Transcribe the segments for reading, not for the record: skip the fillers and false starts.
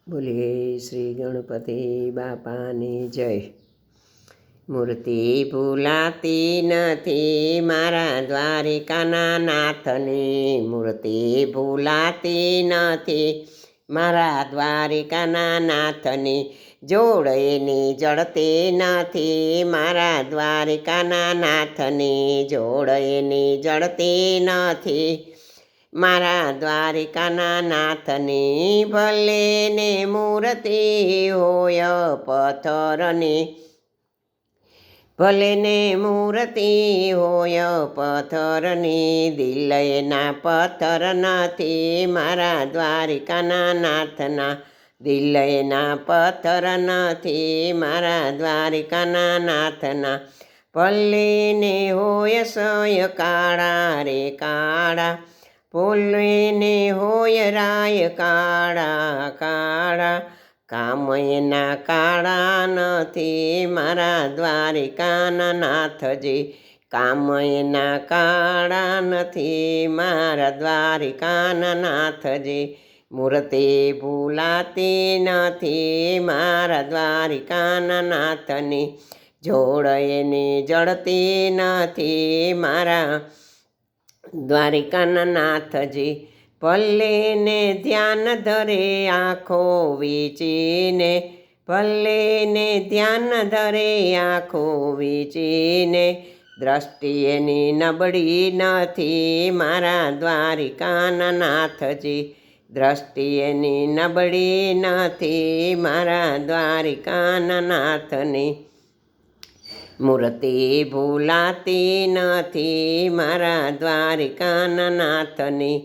બોલીએ શ્રી ગણપતિ બાપાની જય. મૂર્તિ ભૂલાતી નથી મારા દ્વારિકાના નાથની, મૂર્તિ ભૂલાતી નથી મારા દ્વારિકાના નાથની, જોડ એની જડતી નથી મારા દ્વારિકાના નાથની, જોડ એની જડતી નથી મારા દ્વારિકાના નાથની. ભલે ને મૂર્તિ હોય પથ્થરની, ભલે ને મૂર્તિ હોય પથ્થરની, દિલ એના પથ્થર નથી મારા દ્વારિકાના નાથના, દિલ એના પથ્થર નથી મારા દ્વારિકાના નાથના. ભલે ને હોય સય કાળા રે કાળા, ભલે ને હોય રાય કાળા કાળા, કામ એના કાળા નથી મારા દ્વારિકાના નાથજી, કામ એના કાળા નથી મારા દ્વારિકાના નાથજી. મૂર્તિ ભૂલાતી નથી મારા દ્વારિકાના નાથની, જોડ એની જડતી નથી મારા દ્વારિકાના નાથજી. ભલે ને ધ્યાન ધરે આંખો વીચીને, ભલે ને ધ્યાન ધરે આંખો વીચીને, દ્રષ્ટિ એની નબળી નથી મારા દ્વારિકાના નાથજી, દ્રષ્ટિ એની નબળી નથી મારા દ્વારિકાના નાથની. મૂર્તિ ભૂલાતી નથી મારા દ્વારિકાના નાથની,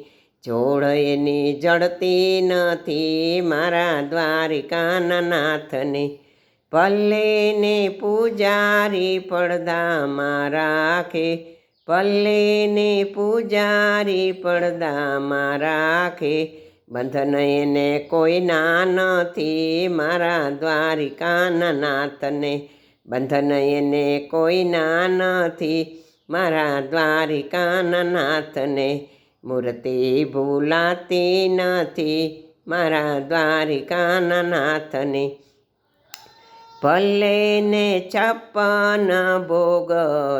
જોડ એની જડતી નથી મારા દ્વારિકાના નાથની. ભલે ને પૂજારી પડદામાં રાખે, ભલે ને પૂજારી પડદામાં રાખે, બંધન એને કોઈના નથી મારા દ્વારિકાના નાથને, બંધન એને કોઈના નથી મારા દ્વારિકાના નાથને. મૂર્તિ ભૂલાતી નથી મારા દ્વારિકાના નાથની. ભલે ને 56 ભોગ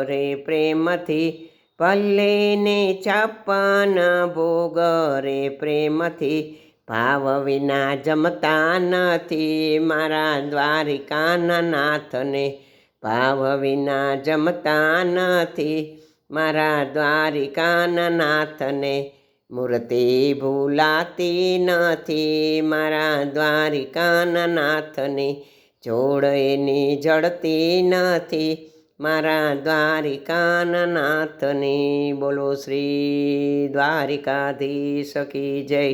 રે પ્રેમથી, ભલે ને 56 ભોગ રે પ્રેમથી, ભાવ વિના જમતા નથી મારા દ્વારિકાના નાથને, ભાવ વિના જમતા નથી મારા દ્વારિકાના નાથને. મૂર્તિ ભૂલાતી નથી મારા દ્વારિકાના નાથની, જોડ એની જડતી નથી મારા દ્વારિકાના નાથની. બોલો શ્રી દ્વારિકાધીશ કી જય.